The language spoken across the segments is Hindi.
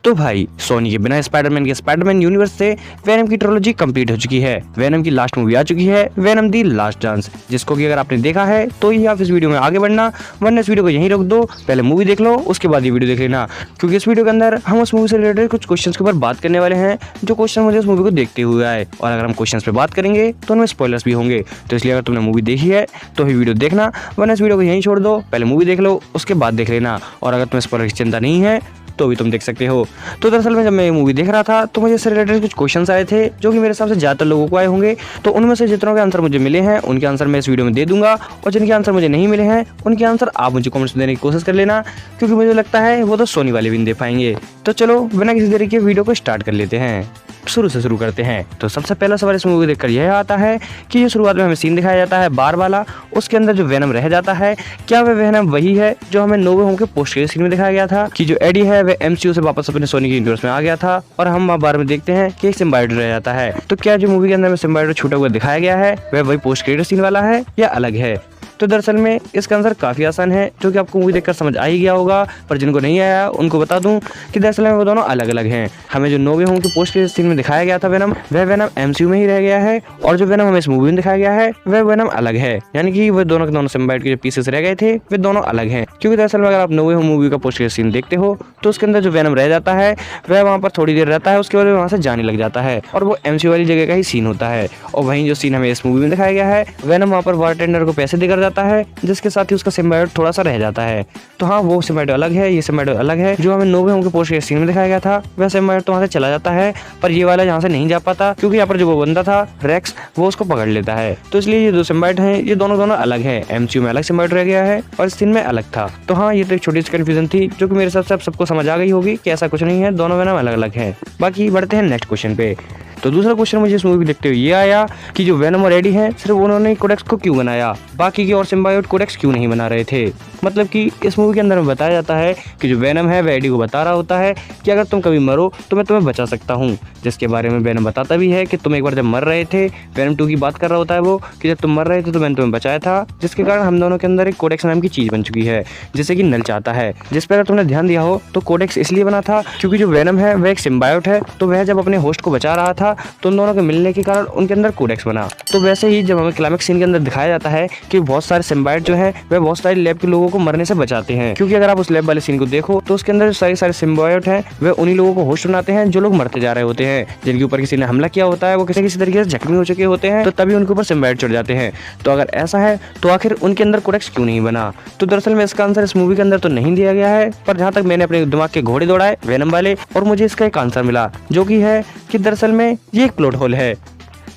तो भाई सोनी के बिना स्पाइडरमैन के स्पाइडरमैन यूनिवर्स से वेनम की ट्रिलॉजी कंप्लीट हो चुकी है। वेनम की लास्ट मूवी आ चुकी है, वेनम दी लास्ट डांस, जिसको कि अगर आपने देखा है तो ही आप इस वीडियो में आगे बढ़ना, वरना इस वीडियो को यहीं रोक दो, पहले मूवी देख लो उसके बाद ये वीडियो देख लेना, क्योंकि इस वीडियो के अंदर हम उस मूवी से रिलेटेड कुछ क्वेश्चन के ऊपर बात करने वाले हैं जो क्वेश्चन मुझे उस मूवी को देखते हुए आए। और अगर हम क्वेश्चन पे बात करेंगे तो उनमें स्पॉयलर्स भी होंगे, तो इसलिए अगर तुमने मूवी देखी है तो ही वीडियो देखना, वरना इस वीडियो को यहीं छोड़ दो, पहले मूवी देख लो उसके बाद देख लेना। और अगर तुम्हें स्पॉइलर की चिंता नहीं है तो भी तुम देख सकते हो। तो दरअसल में जब मैं ये मूवी देख रहा था तो मुझे इससे रिलेटेड कुछ क्वेश्चंस आए थे जो कि मेरे हिसाब से ज़्यादातर लोगों को आए होंगे। तो उनमें से जितनों के आंसर मुझे मिले हैं उनके आंसर मैं इस वीडियो में दे दूंगा, और जिनके आंसर मुझे नहीं मिले हैं उनके आंसर आप मुझे कमेंट्स में देने की कोशिश कर लेना, क्योंकि मुझे लगता है वो तो सोनी वाले भी नहीं दे पाएंगे। तो चलो बिना किसी देरी के वीडियो को स्टार्ट कर लेते हैं, शुरू से शुरू करते हैं। तो सबसे पहला सवाल इस मूवी देखकर यह आता है कि जो शुरुआत में हमें सीन दिखाया जाता है बार वाला, उसके अंदर जो वेनम रह जाता है, क्या वह वेनम वही है जो हमें नो वे होम के पोस्ट क्रेडिट सीन में दिखाया गया था, कि जो एडी है वह एमसीयू से वापस अपने सोनी के यूनिवर्स में आ गया था और हम वहाँ बार में देखते हैं कि एक सिम्बायोट रह जाता है। तो क्या जो मूवी के अंदर में सिम्बायोट छूटा हुआ दिखाया गया है वह वही पोस्ट क्रेडिट सीन वाला है या अलग है? तो दरअसल में इसका आंसर काफ़ी आसान है, जो कि आपको मूवी देखकर समझ आ ही गया होगा, पर जिनको नहीं आया उनको बता दूं कि दरअसल में वो दोनों अलग अलग हैं। हमें जो नो वे होम के पोस्ट के सीन में दिखाया गया था वेनम, वह वेनम एमसीयू में ही रह गया है, और जो वेनम हमें इस मूवी में दिखाया गया है वह वेनम अलग है, यानी कि वह दोनों के दोनों सिम्बायोट के जो पीसेस रह गए थे वे दोनों अलग हैं। क्योंकि दरअसल में अगर आप नो वे होम मूवी का पोस्ट के सीन देखते हो तो उसके अंदर जो वेनम रह जाता है वह वहाँ पर थोड़ी देर रहता है, उसके बाद वहाँ से जाने लग जाता है, और वो एमसीयू वाली जगह का ही सीन होता है। और वहीं जो सीन हमें इस मूवी में दिखाया गया है, वेनम वहाँ पर बारटेंडर को पैसे देकर जाता है, जिसके साथ ही उसका सिम्बायोट थोड़ा सा रह जाता है। तो हाँ, वो सिम्बायोट अलग है, ये सिम्बायोट अलग है। जो हमें नो वे होम के पोस्ट के सीन में दिखाया गया था वह सिम्बायोट तो वहाँ से चला जाता है, पर ये वाला यहाँ से नहीं जा पाता, क्योंकि यहाँ पर जो वो बंदा था रेक्स, वो उसको पकड़ लेता है। तो इसलिए ये दो सिम्बायोट हैं, ये दोनों दोनों अलग है। एमसीयू में अलग सिम्बायोट रह गया है और इस सीन में अलग था। तो हाँ, ये तो एक छोटी सी कंफ्यूजन थी जो कि मेरे हिसाब से सबको समझ आ गई होगी कि ऐसा कुछ नहीं है, दोनों वेनम अलग अलग है। बाकी बढ़ते हैं नेक्स्ट क्वेश्चन पे। तो दूसरा क्वेश्चन मुझे इस मूवी देखते हुए ये आया कि जो वेनम और एडी हैं सिर्फ उन्होंने कोडेक्स को क्यों बनाया, बाकी के और सिम्बायोट कोडेक्स क्यों नहीं बना रहे थे? मतलब कि इस मूवी के अंदर में बताया जाता है कि जो वेनम है वह एडी को बता रहा होता है कि अगर तुम कभी मरो तो मैं तुम्हें बचा सकता हूँ, जिसके बारे में वेनम बताता भी है कि तुम एक बार जब मर रहे थे, वेनम 2 की बात कर रहा होता है वो, कि जब तुम मर रहे थे तो मैंने तुम्हें बचाया था, जिसके कारण हम दोनों के अंदर एक कोडेक्स नाम की चीज़ बन चुकी है जिसे कि नल चाहता है। जिस पर अगर तुमने ध्यान दिया हो तो कोडेक्स इसलिए बना था क्योंकि जो वेनम है वह एक सिम्बायोट है, तो वह जब अपने होस्ट को बचा रहा था तो उन दोनों के मिलने के कारण उनके अंदर कोडेक्स बना। तो वैसे ही जब हमें क्लाइमेक्स सीन के अंदर दिखाया जाता है कि बहुत सारे सिम्बायोट जो है वह बहुत सारे लैब के लोगों को मरने से बचाते हैं, क्योंकि अगर आप उस लैब वाले सीन को देखो तो उसके अंदर जो सारे सिम्बायोट हैं वह उन्हीं लोगों को होस्ट बनाते हैं जो लोग मरते जा रहे होते हैं, जिनके ऊपर किसी ने हमला किया होता है, वो किसी किसी तरीके से जख्मी हो चुके होते हैं, तो तभी उनके ऊपर सिम्बायोट चढ़ जाते हैं। तो अगर ऐसा है तो आखिर उनके अंदर कोडेक्स क्यों नहीं बना? तो दरअसल में इसका आंसर इस मूवी के अंदर तो नहीं दिया गया है, पर जहाँ तक मैंने अपने दिमाग के घोड़े दौड़ाए वेनम वाले, और मुझे इसका एक आंसर मिला, जो कि है कि दरअसल में ये एक प्लॉट होल है।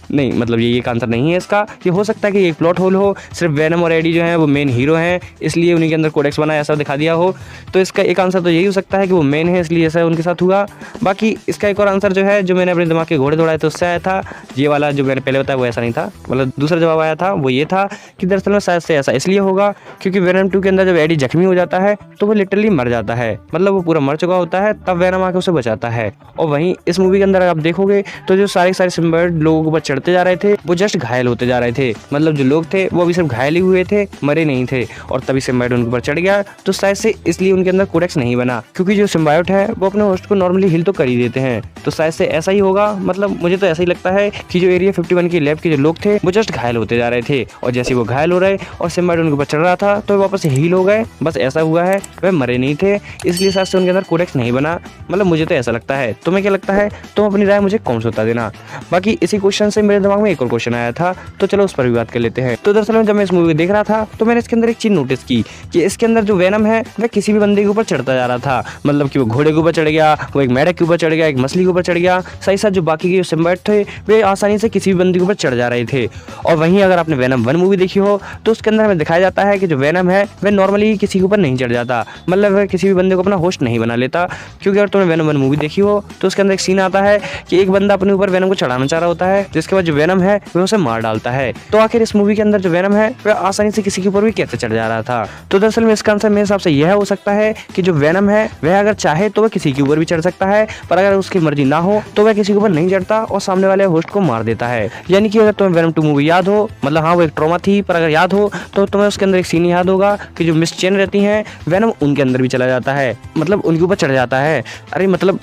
नहीं, मतलब ये एक आंसर नहीं है इसका। ये हो सकता है कि एक प्लॉट होल हो, सिर्फ वेनम और एडी जो है वो मेन हीरो हैं इसलिए उन्हीं के अंदर कोडेक्स बना ऐसा दिखा दिया हो। तो इसका एक आंसर तो यही हो सकता है कि वो मेन है इसलिए ऐसा उनके साथ हुआ। बाकी इसका एक और आंसर जो है, जो मैंने अपने दिमाग के घोड़े दौड़ाए तो उससे आया था, ये वाला जो मैंने पहले बताया वो ऐसा नहीं था, मतलब दूसरा जवाब आया था वो ये था कि दरअसल में शायद से ऐसा इसलिए होगा क्योंकि वेनम 2 के अंदर जब एडी जख्मी हो जाता है तो वो लिटरली मर जाता है, मतलब वो पूरा मर चुका होता है, तब वेनम आके उसे बचाता है। और वहीं इस मूवी के अंदर आप देखोगे तो जो सारे सिम्बायोट लोगों के ऊपर चढ़ते जा रहे थे वो जस्ट घायल होते जा रहे थे, मतलब जो लोग थे वो अभी सिर्फ घायल ही हुए थे, मरे नहीं थे, और तभी सिम्बायोट उनके ऊपर चढ़ गया। तो शायद से इसलिए उनके अंदर कोडेक्स नहीं बना, क्योंकि जो सिम्बायोट है वो अपने होस्ट को नॉर्मली हिल तो कर ही देते हैं। तो शायद से ऐसा ही होगा, मतलब मुझे तो ऐसा ही लगता है कि जो एरिया 51 की लैब के जो लोग थे वो जस्ट घायल होते जा रहे थे, और जैसे वो घायल हो रहे और सिम्बायोट उनके ऊपर चढ़ रहा था तो वापस से हील हो गए, बस ऐसा हुआ है, वह मरे नहीं थे, इसलिए शायद से उनके अंदर कोडेक्स नहीं बना। मतलब मुझे तो ऐसा लगता है, तुम्हें क्या लगता है? तुम अपनी राय मुझे कमेंट्स बता देना। बाकी इसी क्वेश्चन से मेरे दिमाग में एक और क्वेश्चन आया था, तो चलो उस पर भी बात कर लेते हैं। तो दरअसल में जब मैं इस मूवी देख रहा था तो मैंने इसके अंदर एक चीज नोटिस की कि इसके अंदर जो वेनम है वह किसी भी बंदे के ऊपर चढ़ता जा रहा था, मतलब कि वो घोड़े के ऊपर चढ़ गया, वो एक मेढक के ऊपर चढ़ गया, एक मछली के ऊपर चढ़ गया, साथ साथ जो बाकी के सिम्बायोट थे वे आसानी से किसी भी बंदे के ऊपर चढ़ जा रहे थे। और वहीं अगर आपने वेनम 1 मूवी देखी हो तो उसके अंदर हमें दिखाया जाता है कि जो वेनम है वह नॉर्मली किसी के ऊपर नहीं चढ़ जाता, मतलब वह किसी भी बंदे को अपना होस्ट नहीं बना लेता। क्योंकि अगर तुमने वेनम 1 मूवी देखी हो तो उसके अंदर एक सीन आता है कि एक बंदा अपने ऊपर वेनम को चढ़ाना चाह रहा होता है, जिसके बाद जो वेनम है वह उसे मार डालता है। तो आखिर इस मूवी के अंदर जो वेनम है वह आसानी से किसी के ऊपर भी कैसे चढ़ जा रहा था? तो दरअसल में इसका आंसर मेरे हिसाब से यह हो सकता है कि जो वेनम है वह अगर चाहे तो वह किसी के ऊपर भी चढ़ सकता है, पर अगर उसकी मर्जी ना हो तो वह किसी के ऊपर नहीं चढ़ता और सामने वाले होस्ट को मार देता है। यानी कि अगर तुम्हें वेनम 2 मूवी याद हो, मतलब हाँ वो एक ट्रॉमा थी, पर अगर याद हो तो तुम्हें उसके अंदर एक सीन याद होगा कि जो मिस चेन रहती हैं वेनम उनके अंदर भी चला जाता है, मतलब उनके ऊपर चढ़ जाता है। अरे मतलब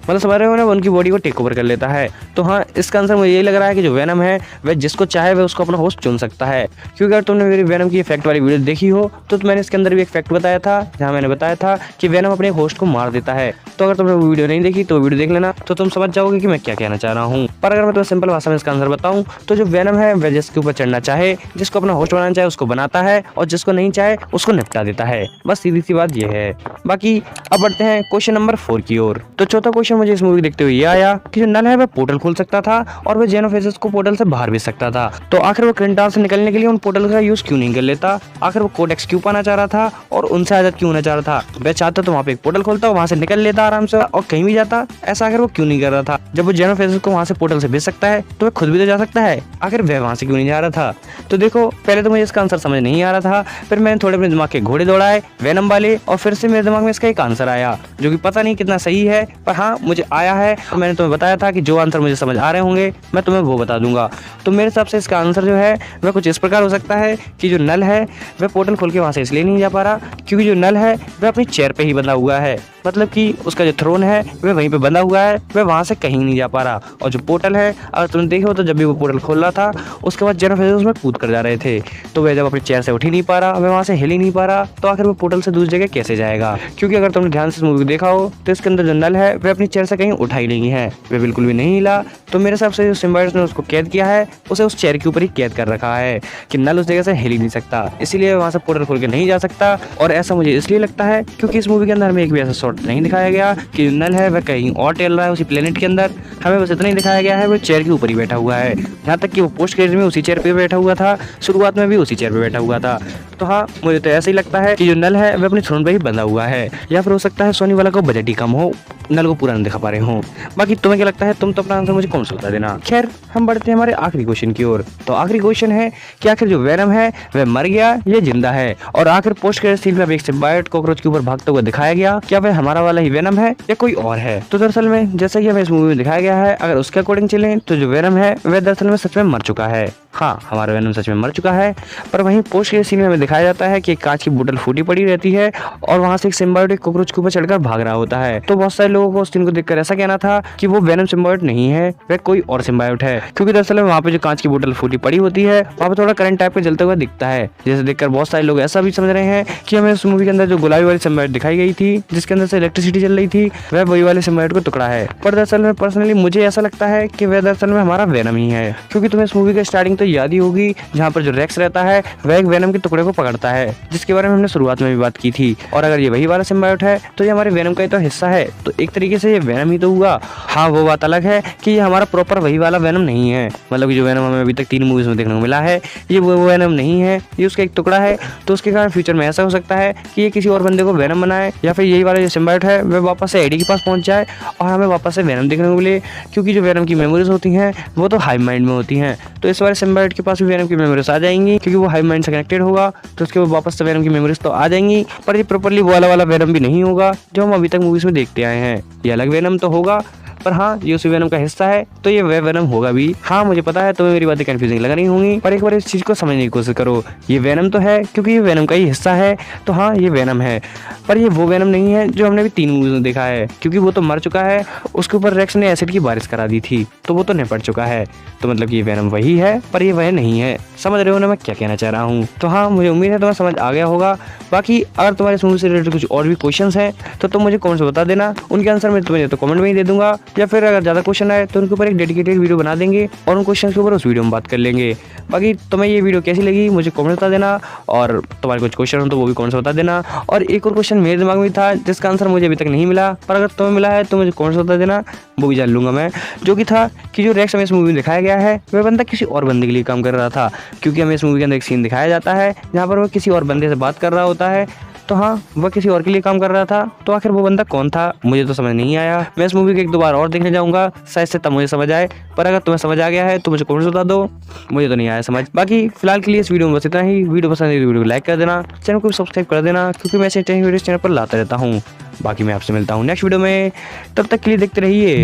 समझ रहे हो ना, उनकी बॉडी को टेक ओवर कर लेता है। तो हाँ, इसका आंसर मुझे यही लग रहा है कि जो वेनम है वह जिसको चाहे वह उसको अपना होस्ट चुन सकता है। क्योंकि अगर तुमने मेरी वेनम की फैक्ट वाली वीडियो देखी हो तो मैंने इसके अंदर भी एक फैक्ट बताया था, जहाँ मैंने बताया था कि वेनम अपने होस्ट को मार देता है। तो अगर तुमने वो वीडियो नहीं देखी तो वीडियो देख लेना, तो तुम समझ जाओगे कि मैं क्या कहना चाह रहा हूँ। पर अगर मैं तुम्हें सिंपल भाषा में इसका आंसर बताऊँ तो जो वेनम है वह जिसके ऊपर चढ़ना चाहे, जिसको अपना होस्ट बनाना चाहे उसको बनाता है, और जिसको नहीं चाहे उसको निपटा देता है। बस सीधी सी बात यह है। बाकी अब बढ़ते हैं क्वेश्चन नंबर 4 की ओर। तो चौथा क्वेश्चन मुझे इस मूवी देखते हुए ये आया कि जो नल है वह पोर्टल खोल सकता था और वह जेनोफेसिस को पोर्टल से बाहर भेज सकता था। तो आखिर वो क्रिंटाल से निकलने के लिए उन पोर्टल का यूज क्यों नहीं कर लेता? आखिर वो कोडेक्स क्यों पाना चाह रहा था और उनसे आजाद क्यों होना चाह रहा था? वह चाहता तो वहाँ पे एक पोर्टल खोलता, वहाँ से निकल लेता आराम से और कहीं भी जाता। ऐसा आखिर वो क्यों नहीं कर रहा था? जब वो जेनोफेसिस को वहाँ से पोर्टल से भेज सकता है तो वह खुद भी तो जा सकता है, आखिर वह वहाँ से क्यों नहीं जा रहा था? तो देखो, पहले तो मुझे इसका आंसर समझ नहीं आ रहा था, फिर मैंने थोड़े अपने दिमाग के घोड़े दौड़ाए वेनम वाले, और फिर से मेरे दिमाग में इसका एक आंसर आया जो कि पता नहीं कितना सही है, पर हाँ मुझे आया है। और मैंने तुम्हें बताया था कि जो आंसर मुझे समझ आ रहे होंगे मैं तुम्हें वो बता दूंगा। तो मेरे हिसाब से इसका आंसर जो है वह कुछ इस प्रकार हो सकता है कि जो नल है वह पोर्टल खोल के वहाँ से इसलिए नहीं जा पा रहा क्योंकि जो नल है वह अपनी चेयर पे ही बंधा हुआ है, मतलब कि उसका जो थ्रोन है वह वहीं पे बंधा हुआ है, वह वहाँ से कहीं नहीं जा पा रहा। और जो पोर्टल है, अगर तुमने देखो तो जब भी वो पोर्टल खोल रहा था उसके बाद जेनोफेसिस उसमें कूद कर जा रहे थे, तो वह जब अपनी चेयर से उठ ही नहीं पा रहा, वह वहाँ से हिल ही नहीं पा रहा, तो आखिर वो पोर्टल से दूसरी जगह कैसे जाएगा? क्योंकि अगर तुमने ध्यान से इस मूवी को देखा हो तो इसके अंदर जो नल है वह अपनी चेयर से कहीं उठा ही नहीं है, वह बिल्कुल भी नहीं हिला। तो मेरे हिसाब से जो सिम्बायोट ने उसको कैद किया है उसे उस चेयर के ऊपर ही कैद कर रखा है कि नल उस जगह से हिल ही नहीं सकता, इसीलिए वहाँ से पोर्टल खोल के नहीं जा सकता। और ऐसा मुझे इसलिए लगता है क्योंकि इस मूवी के अंदर हमें एक भी ऐसा शॉट नहीं दिखाया गया कि नल है वह कहीं और टहल रहा है उसी प्लेनेट के अंदर। हमें बस इतना ही दिखाया गया है वो चेयर के ऊपर ही बैठा हुआ है, यहाँ तक कि वो पोस्ट क्रेडिट में उसी चेयर पे बैठा हुआ था, शुरुआत में भी उसी चेयर पे बैठा हुआ था। तो हाँ, मुझे तो ऐसा ही लगता है कि जो नल है वह अपने थ्रोन पे ही बंधा हुआ है, या फिर हो सकता है सोनी वाला को बजट ही कम हो, नल को पूरा नहीं दिखा पा रहे हो। बाकी तुम्हें क्या लगता है? तुम तो अपना आंसर मुझे कौन सा बता देना। खैर, हम बढ़ते हैं हमारे आखिरी क्वेश्चन की ओर। तो आखिरी क्वेश्चन है कि आखिर जो वेनम है वह मर गया या जिंदा है? और आखिर पोस्ट क्रेडिट सीन में एक सिम्बायोट कॉकरोच के ऊपर भागते हुए दिखाया गया, क्या वह हमारा वाला ही वेनम है या कोई और है? तो दरअसल में जैसा कि हमें इस मूवी में दिखाया गया है, अगर उसके अकॉर्डिंग चले तो जो वेनम है वह दरअसल में सच में मर चुका है। हाँ, हमारा वेनम सच में मर चुका है। पर वहीं पोस्ट क्रेडिट सीन में हमें दिखाया जाता है कि एक कांच की बोतल फूटी पड़ी रहती है और वहां से एक सिम्बायोट एक कॉकरोच के ऊपर चढ़कर भाग रहा होता है। तो बहुत सारे लोगों को उस सीन को देखकर ऐसा कहना था कि वो वेनम सिम्बायोट नहीं है, वह कोई और सिम्बायोट है, क्योंकि दरअसल में वहाँ पे जो कांच की बोतल फूटी पड़ी होती है वहाँ पे थोड़ा करंट टाइप का जलता हुआ दिखता है, जिसे देखकर बहुत सारे लोग ऐसा भी समझ रहे हैं कि हमें उस मूवी के अंदर जो गुलाबी वाली सिम्बायोट दिखाई गई थी जिसके अंदर से इलेक्ट्रिसिटी चल रही थी वह वही वाले सिम्बायोट का टुकड़ा है। पर दरअसल में पर्सनली मुझे ऐसा लगता है कि वह दरअसल में हमारा वेनम ही है, क्योंकि तुम्हें इस मूवी का स्टार्टिंग तो याद ही होगी जहाँ पर जो रेक्स रहता है वह एक वेनम के टुकड़े को पकड़ता है, जिसके बारे में हमने शुरुआत में भी बात की थी। और अगर ये वही वाला सिम्बायोट है तो ये हमारे वेनम का ही तो हिस्सा है, तो एक तरीके से ये वेनम ही तो हुआ। हाँ, वो बात अलग है कि ये हमारा प्रॉपर वही वाला वेनम नहीं है, मतलब कि जो वेनम हमें अभी तक 3 मूवीज में देखने को मिला है ये वो वेनम नहीं है, ये उसका एक टुकड़ा है। तो उसके कारण फ्यूचर में ऐसा हो सकता है कि ये किसी और बंदे को वेनम बनाए, या फिर यही वाला जो सिम्बायोट है वह वापस से एडी के पास पहुंच जाए और हमें वापस से वेनम देखने को मिले, क्योंकि जो वेनम की मेमोरीज होती हैं वो तो हाई माइंड में होती हैं। तो इस वाले सिम्बायोट के पास भी वेनम की मेमोरीज आ जाएंगी, क्योंकि वो हाई माइंड से कनेक्टेड होगा, तो उसके बाद वापस से वेनम की मेमोरीज तो आ जाएंगी। पर ये प्रॉपर्ली वो वाला वेनम भी नहीं होगा जो हम अभी तक मूवीज में देखते आए हैं, ये अलग वेनम तो होगा, पर हाँ ये उसी वेनम का हिस्सा है, तो ये वह वेनम होगा भी। हाँ, मुझे पता है तुम्हें मेरी बातें कंफ्यूजिंग लग रही होंगी, पर एक बार इस चीज को समझने की कोशिश करो। ये वेनम तो है क्योंकि ये वेनम का ही हिस्सा है, तो हाँ ये वेनम है, पर ये वो वेनम नहीं है जो हमने भी 3 मूवीज में देखा है, क्योंकि वो तो मर चुका है, उसके ऊपर रेक्स ने एसिड की बारिश करा दी थी, तो वो तो निपट चुका है। तो मतलब ये वेनम वही है पर ये वह नहीं है। समझ रहे हो ना मैं क्या कहना चाह रहा हूँ? तो हाँ, मुझे उम्मीद है तुम्हें समझ आ गया होगा। बाकी अगर तुम्हारे इस मूवी से रिलेटेड कुछ और भी क्वेश्चंस हैं तो तुम मुझे कमेंट्स बता देना, उनके आंसर मैं तुम्हें तो कमेंट में ही दे दूंगा, या फिर अगर ज़्यादा क्वेश्चन आए तो उनके ऊपर एक डेडिकेटेड वीडियो बना देंगे और उन क्वेश्चन के ऊपर उस वीडियो में बात कर लेंगे। बाकी तुम्हें ये वीडियो कैसी लगी मुझे कमेंट बता देना, और तुम्हारे कुछ क्वेश्चन हो तो वो भी कमेंट्स बता देना। और एक और क्वेश्चन मेरे दिमाग में था जिसका आंसर मुझे अभी तक नहीं मिला, पर अगर तुम्हें मिला है तो मुझे कमेंट्स बता देना, वो भी जान लूंगा मैं। जो कि था कि जो रेक्स हमें इस मूवी में दिखाया गया है वह बंदा किसी और बंदे के लिए काम कर रहा था, क्योंकि हमें इस मूवी के अंदर एक सीन दिखाया जाता है जहाँ पर वो किसी और बंदे से बात कर रहा होता है, तो हाँ, वह किसी और के लिए काम कर रहा था। तो आखिर वो बंदा कौन था मुझे तो समझ नहीं आया। मैं इस मूवी को एक दो बार और देखने जाऊंगा, शायद से तब मुझे समझ आए। पर अगर तुम्हें समझ आ गया है तो मुझे कमेंट बता दो, मुझे तो नहीं आया समझ। बाकी फिलहाल के लिए इस वीडियो में बस इतना ही। वीडियो पसंद है तो वीडियो को लाइक कर देना, चैनल को भी सब्सक्राइब कर देना, क्योंकि मैं ऐसे इंटरेस्टिंग वीडियो चैनल पर लाता रहता हूँ। बाकी मैं आपसे मिलता हूँ नेक्स्ट वीडियो में, तब तक के लिए देखते रहिए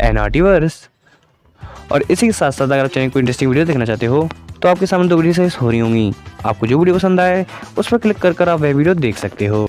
एनआरटीवर्स। और इसी के साथ साथ अगर आप चैनल को इंटरेस्टिंग वीडियो देखना चाहते हो तो आपके सामने दो वीडियो हो रही होंगी। आपको जो वीडियो पसंद आए उस पर क्लिक कर आप वह वीडियो देख सकते हो।